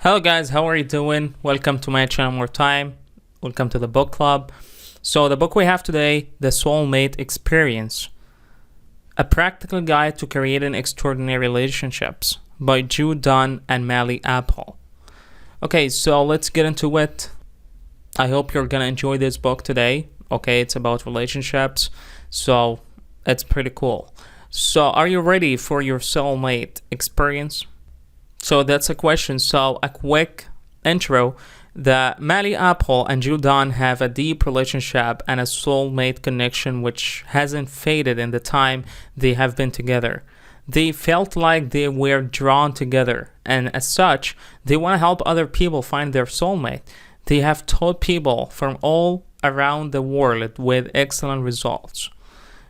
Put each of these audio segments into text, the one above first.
Hello guys, how are you doing? Welcome to my channel one more time. Welcome to the book club. So the book we have today, The Soulmate Experience. A Practical Guide to Creating Extraordinary Relationships by Dunn and Mally Apple. Okay, so let's get into it. I hope you're gonna enjoy this book today. Okay, it's about relationships, so it's pretty cool. So are you ready for your soulmate experience? So that's a question. So a quick intro. The Mally Apple and Dunn have a deep relationship and a soulmate connection which hasn't faded in the time they have been together. They felt like they were drawn together, and as such, they want to help other people find their soulmate. They have taught people from all around the world with excellent results.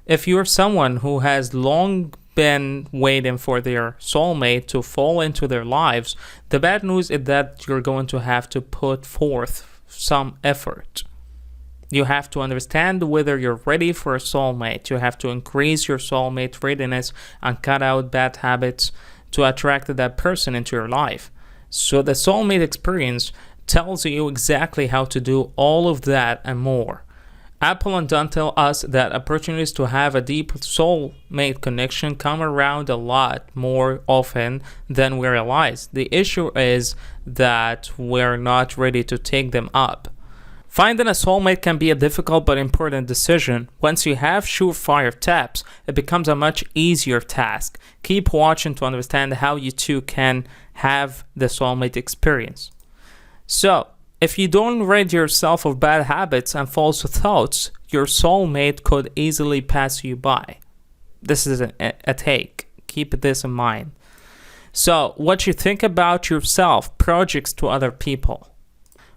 If you're someone who has long been waiting for their soulmate to fall into their lives, the bad news is that you're going to have to put forth some effort. You have to understand whether you're ready for a soulmate. You have to increase your soulmate readiness and cut out bad habits to attract that person into your life. So the soulmate experience tells you exactly how to do all of that and more. Apple and Dunn tell us that opportunities to have a deep soulmate connection come around a lot more often than we realize. The issue is that we're not ready to take them up. Finding a soulmate can be a difficult but important decision. Once you have surefire tips, it becomes a much easier task. Keep watching to understand how you two can have the soulmate experience. So, if you don't rid yourself of bad habits and false thoughts, your soulmate could easily pass you by. This is a take. Keep this in mind. So, what you think about yourself projects to other people.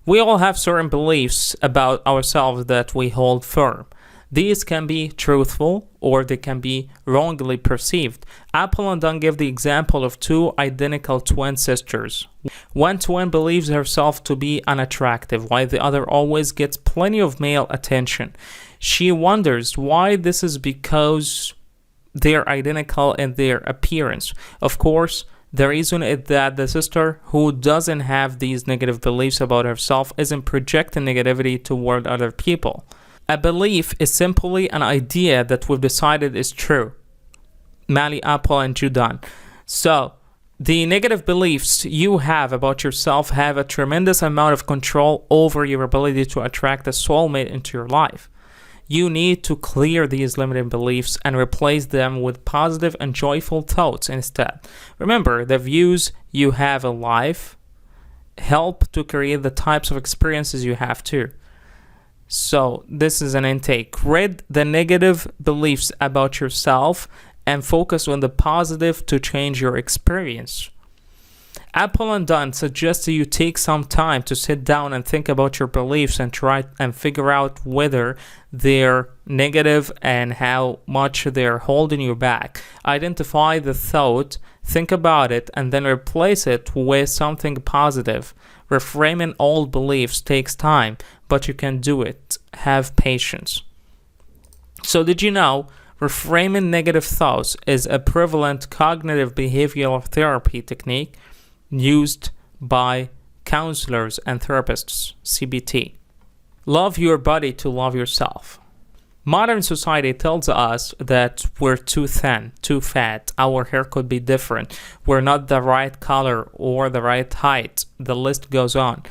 We all have certain beliefs about ourselves that we hold firm. These can be truthful or they can be wrongly perceived. Apple and Dunn give the example of two identical twin sisters. One twin believes herself to be unattractive, while the other always gets plenty of male attention. She wonders why this is because they're identical in their appearance. Of course, the reason is that the sister who doesn't have these negative beliefs about herself isn't projecting negativity toward other people. A belief is simply an idea that we've decided is true. Mally Apple and Dunn. So, the negative beliefs you have about yourself have a tremendous amount of control over your ability to attract a soulmate into your life. You need to clear these limiting beliefs and replace them with positive and joyful thoughts instead. Remember, the views you have in life help to create the types of experiences you have too. So this is an intake. Rid the negative beliefs about yourself and focus on the positive to change your experience. Apple and Dunn suggest that you take some time to sit down and think about your beliefs and try and figure out whether they're negative and how much they're holding you back. Identify the thought, think about it, and then replace it with something positive. Reframing old beliefs takes time, but you can do it. Have patience. So did you know reframing negative thoughts is a prevalent cognitive behavioral therapy technique used by counselors and therapists, CBT. Love your body to love yourself. Modern society tells us that we're too thin, too fat, our hair could be different, we're not the right color or the right height, the list goes on.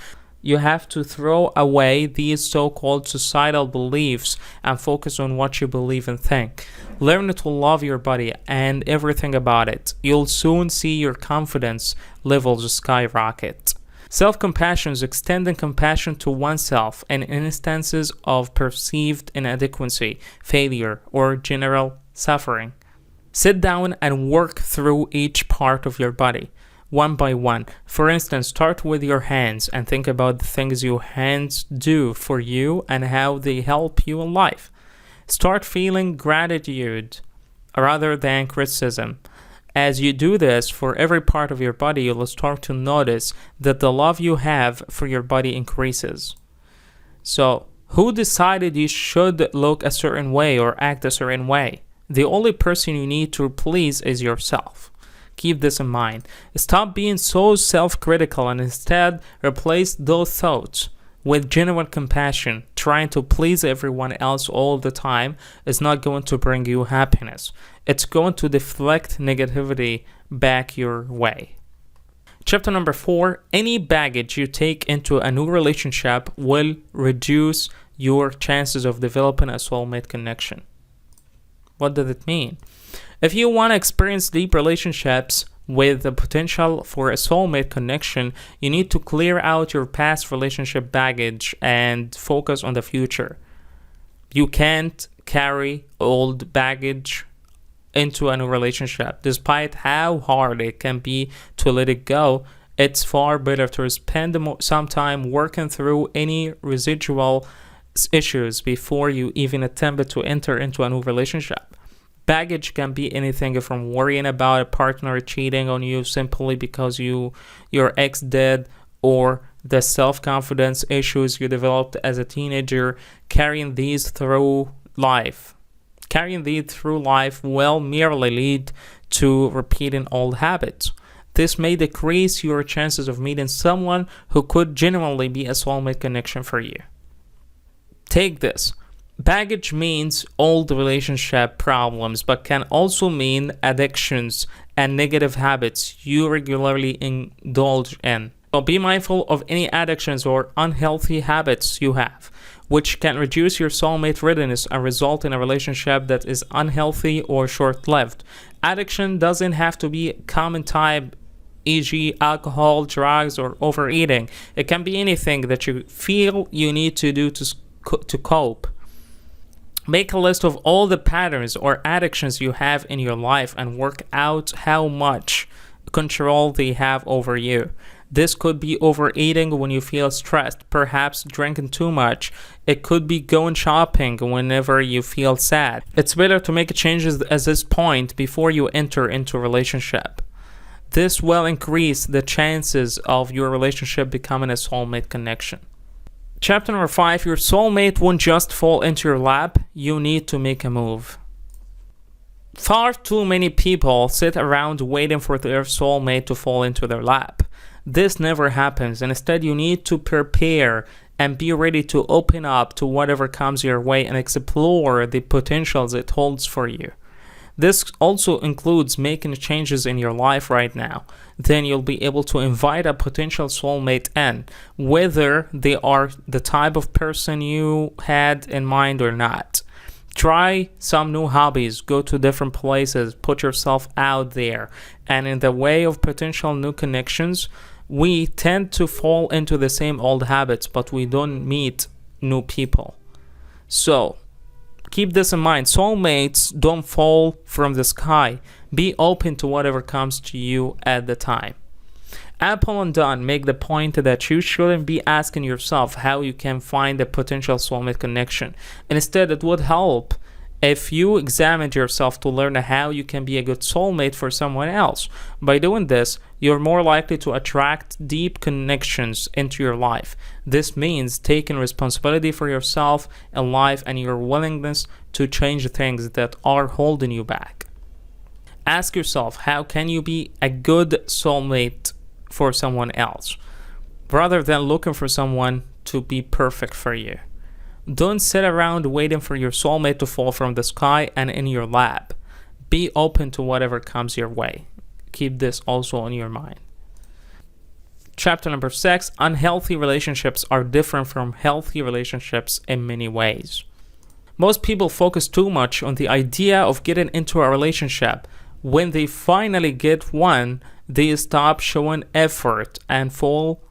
You have to throw away these so-called societal beliefs and focus on what you believe and think. Learn to love your body and everything about it. You'll soon see your confidence levels skyrocket. Self-compassion is extending compassion to oneself in instances of perceived inadequacy, failure, or general suffering. Sit down and work through each part of your body, one by one. For instance, start with your hands and think about the things your hands do for you and how they help you in life. Start feeling gratitude rather than criticism. As you do this for every part of your body, you'll start to notice that the love you have for your body increases. So, who decided you should look a certain way or act a certain way? The only person you need to please is yourself. Keep this in mind. Stop being so self-critical and instead replace those thoughts with genuine compassion. Trying to please everyone else all the time is not going to bring you happiness. It's going to deflect negativity back your way. Chapter number 4, any baggage you take into a new relationship will reduce your chances of developing a soulmate connection. What does it mean? If you want to experience deep relationships with the potential for a soulmate connection, you need to clear out your past relationship baggage and focus on the future. You can't carry old baggage into a new relationship. Despite how hard it can be to let it go, it's far better to spend some time working through any residual issues before you even attempt to enter into a new relationship. Baggage can be anything from worrying about a partner cheating on you simply because your ex did, or the self-confidence issues you developed as a teenager. Carrying these through life will merely lead to repeating old habits. This may decrease your chances of meeting someone who could genuinely be a soulmate connection for you. Take this. Baggage means old relationship problems, but can also mean addictions and negative habits you regularly indulge in. So be mindful of any addictions or unhealthy habits you have, which can reduce your soulmate readiness and result in a relationship that is unhealthy or short-lived. Addiction doesn't have to be a common type, e.g. alcohol, drugs, or overeating. It can be anything that you feel you need to do to cope. Make a list of all the patterns or addictions you have in your life and work out how much control they have over you. This could be overeating when you feel stressed, perhaps drinking too much. It could be going shopping whenever you feel sad. It's better to make changes at this point before you enter into a relationship. This will increase the chances of your relationship becoming a soulmate connection. Chapter number 5, your soulmate won't just fall into your lap, you need to make a move. Far too many people sit around waiting for their soulmate to fall into their lap. This never happens, and instead you need to prepare and be ready to open up to whatever comes your way and explore the potentials it holds for you. This also includes making changes in your life right now. Then you'll be able to invite a potential soulmate in, whether they are the type of person you had in mind or not. Try some new hobbies, go to different places, put yourself out there. And in the way of potential new connections, we tend to fall into the same old habits, but we don't meet new people. So, keep this in mind. Soulmates don't fall from the sky. Be open to whatever comes to you at the time. Apple and Dunn make the point that you shouldn't be asking yourself how you can find a potential soulmate connection. Instead, it would help if you examined yourself to learn how you can be a good soulmate for someone else. By doing this, you're more likely to attract deep connections into your life. This means taking responsibility for yourself and life and your willingness to change things that are holding you back. Ask yourself, how can you be a good soulmate for someone else, rather than looking for someone to be perfect for you. Don't sit around waiting for your soulmate to fall from the sky and in your lap. Be open to whatever comes your way. Keep this also on your mind. Chapter number 6, unhealthy relationships are different from healthy relationships in many ways. Most people focus too much on the idea of getting into a relationship. When they finally get one, they stop showing effort and fall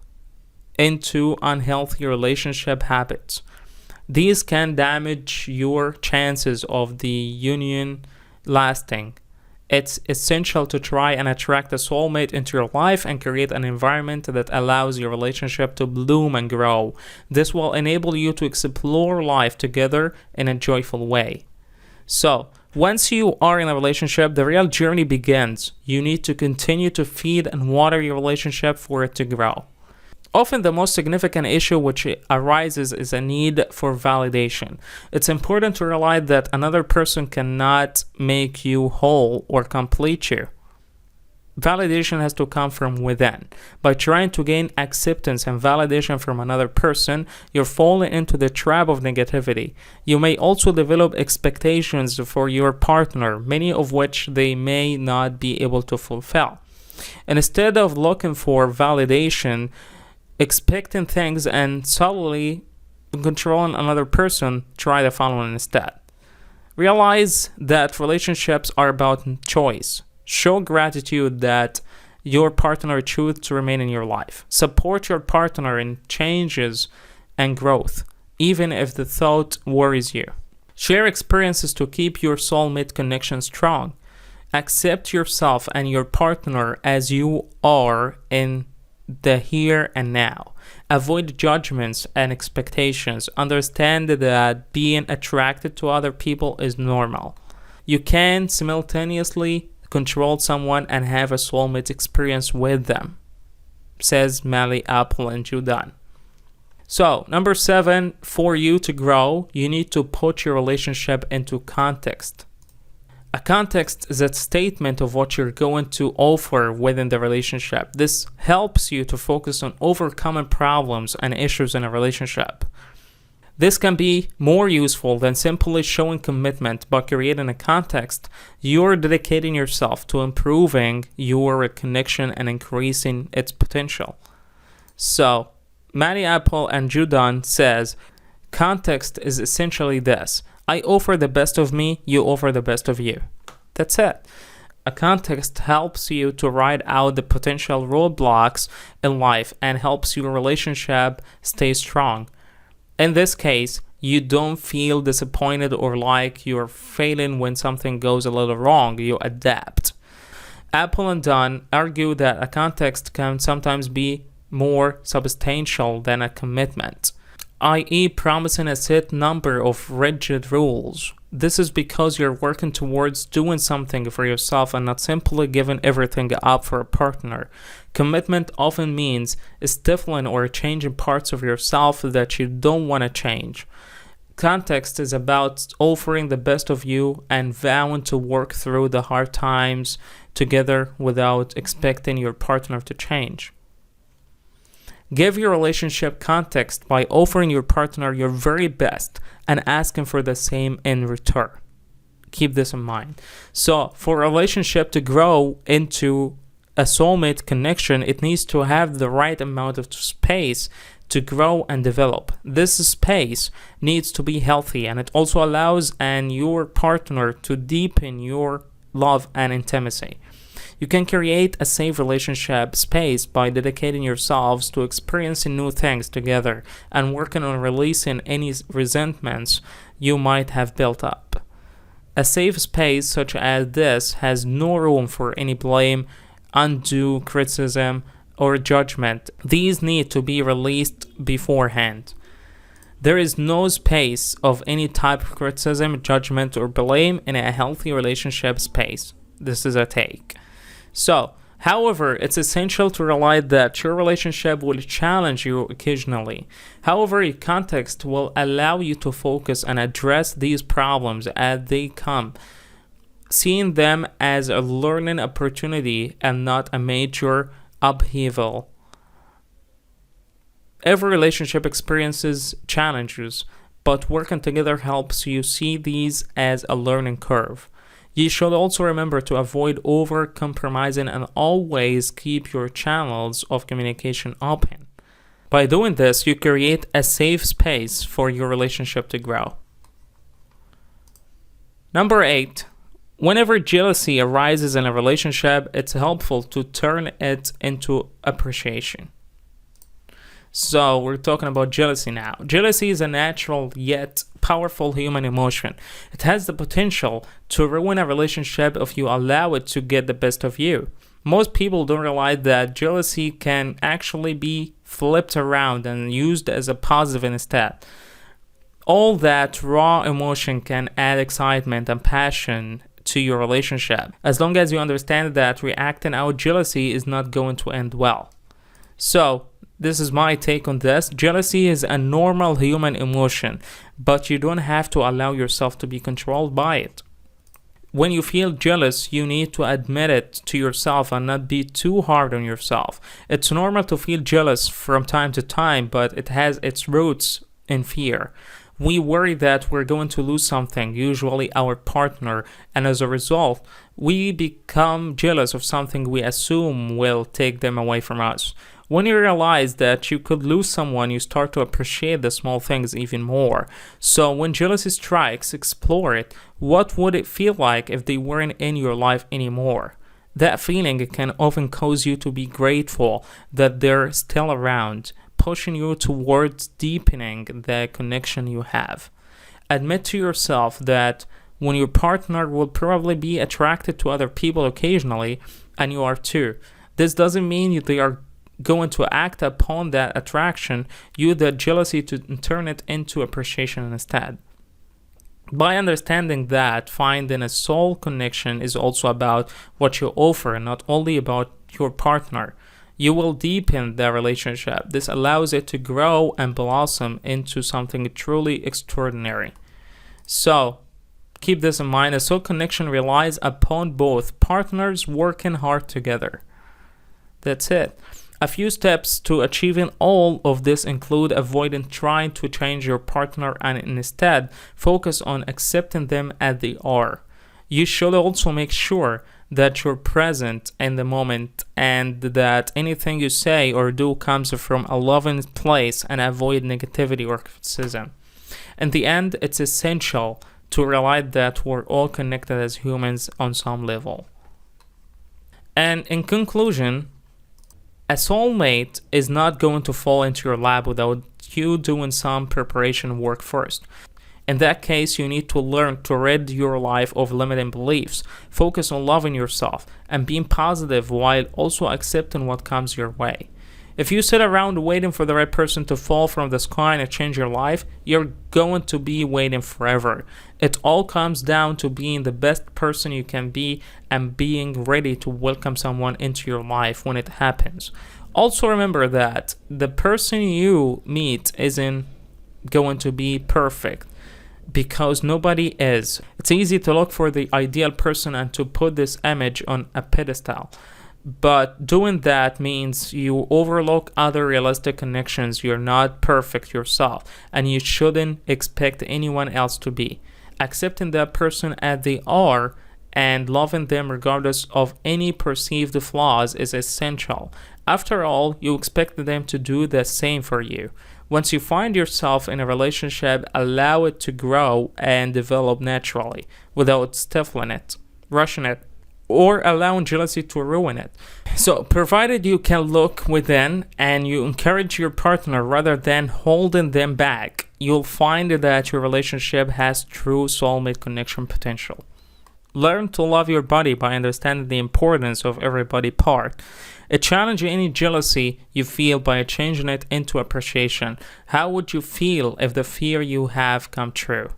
into unhealthy relationship habits. These can damage your chances of the union lasting. It's essential to try and attract a soulmate into your life and create an environment that allows your relationship to bloom and grow. This will enable you to explore life together in a joyful way. So, once you are in a relationship, the real journey begins. You need to continue to feed and water your relationship for it to grow. Often the most significant issue which arises is a need for validation. It's important to realize that another person cannot make you whole or complete you. Validation has to come from within. By trying to gain acceptance and validation from another person, you're falling into the trap of negativity. You may also develop expectations for your partner, many of which they may not be able to fulfill. And instead of looking for validation, expecting things, and subtly controlling another person, try the following instead. Realize that relationships are about choice. Show gratitude that your partner chose to remain in your life. Support your partner in changes and growth, even if the thought worries you. Share experiences to keep your soulmate connection strong. Accept yourself and your partner as you are in the here and now. Avoid judgments and expectations. Understand that being attracted to other people is normal. You can simultaneously control someone and have a soulmate experience with them, says Mally Apple and Dunn. So, number 7, for you to grow, you need to put your relationship into context. A context is a statement of what you're going to offer within the relationship. This helps you to focus on overcoming problems and issues in a relationship. This can be more useful than simply showing commitment. By creating a context, you're dedicating yourself to improving your connection and increasing its potential. So, Matty Apple and Dunn says, context is essentially this. I offer the best of me, you offer the best of you. That's it. A context helps you to ride out the potential roadblocks in life and helps your relationship stay strong. In this case, you don't feel disappointed or like you're failing when something goes a little wrong. You adapt. Apple and Dunn argue that a context can sometimes be more substantial than a commitment, i.e., promising a set number of rigid rules. This is because you're working towards doing something for yourself and not simply giving everything up for a partner. Commitment often means stifling or changing parts of yourself that you don't want to change. Context is about offering the best of you and vowing to work through the hard times together without expecting your partner to change. Give your relationship context by offering your partner your very best and asking for the same in return. Keep this in mind. So, for a relationship to grow into a soulmate connection, it needs to have the right amount of space to grow and develop. This space needs to be healthy, and it also allows your partner to deepen your love and intimacy. You can create a safe relationship space by dedicating yourselves to experiencing new things together and working on releasing any resentments you might have built up. A safe space such as this has no room for any blame, undue criticism, or judgment. These need to be released beforehand. There is no space of any type of criticism, judgment, or blame in a healthy relationship space. This is a take. So, however, it's essential to realize that your relationship will challenge you occasionally. However, your context will allow you to focus and address these problems as they come, seeing them as a learning opportunity and not a major upheaval. Every relationship experiences challenges, but working together helps you see these as a learning curve. You should also remember to avoid over-compromising and always keep your channels of communication open. By doing this, you create a safe space for your relationship to grow. Number 8. Whenever jealousy arises in a relationship, it's helpful to turn it into appreciation. So we're talking about jealousy now. Jealousy is a natural yet powerful human emotion. It has the potential to ruin a relationship if you allow it to get the best of you. Most people don't realize that jealousy can actually be flipped around and used as a positive instead. All that raw emotion can add excitement and passion to your relationship, as long as you understand that reacting out jealousy is not going to end well. So, this is my take on this. Jealousy is a normal human emotion, but you don't have to allow yourself to be controlled by it. When you feel jealous, you need to admit it to yourself and not be too hard on yourself. It's normal to feel jealous from time to time, but it has its roots in fear. We worry that we're going to lose something, usually our partner, and as a result, we become jealous of something we assume will take them away from us. When you realize that you could lose someone, you start to appreciate the small things even more. So when jealousy strikes, explore it. What would it feel like if they weren't in your life anymore? That feeling can often cause you to be grateful that they're still around, pushing you towards deepening the connection you have. Admit to yourself that when your partner will probably be attracted to other people occasionally, and you are too. This doesn't mean they are going to act upon that attraction. Use that jealousy to turn it into appreciation instead. By understanding that finding a soul connection is also about what you offer and not only about your partner, you will deepen the relationship. This allows it to grow and blossom into something truly extraordinary. So, keep this in mind. A soul connection relies upon both partners working hard together. That's it. A few steps to achieving all of this include avoiding trying to change your partner and instead focus on accepting them as they are. You should also make sure that you're present in the moment and that anything you say or do comes from a loving place and avoid negativity or criticism. In the end, it's essential to realize that we're all connected as humans on some level. And in conclusion, a soulmate is not going to fall into your lap without you doing some preparation work first. In that case, you need to learn to rid your life of limiting beliefs, focus on loving yourself, and being positive while also accepting what comes your way. If you sit around waiting for the right person to fall from the sky and change your life, you're going to be waiting forever. It all comes down to being the best person you can be and being ready to welcome someone into your life when it happens. Also remember that the person you meet isn't going to be perfect, because nobody is. It's easy to look for the ideal person and to put this image on a pedestal. But doing that means you overlook other realistic connections. You're not perfect yourself, and you shouldn't expect anyone else to be. Accepting that person as they are and loving them regardless of any perceived flaws is essential. After all, you expect them to do the same for you. Once you find yourself in a relationship, allow it to grow and develop naturally without stifling it, rushing it, or allowing jealousy to ruin it. So, provided you can look within and you encourage your partner rather than holding them back, you'll find that your relationship has true soulmate connection potential. Learn to love your body by understanding the importance of every body part. Challenge any jealousy you feel by changing it into appreciation. How would you feel if the fear you have come true?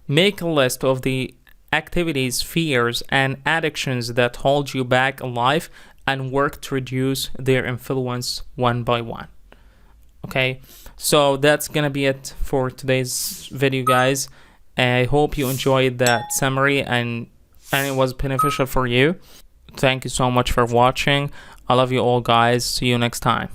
Make a list of the activities, fears, and addictions that hold you back alive and work to reduce their influence one by one. Okay, so that's gonna be it for today's video, guys. I hope you enjoyed that summary and it was beneficial for you. Thank you so much for watching. I love you all, guys. See you next time.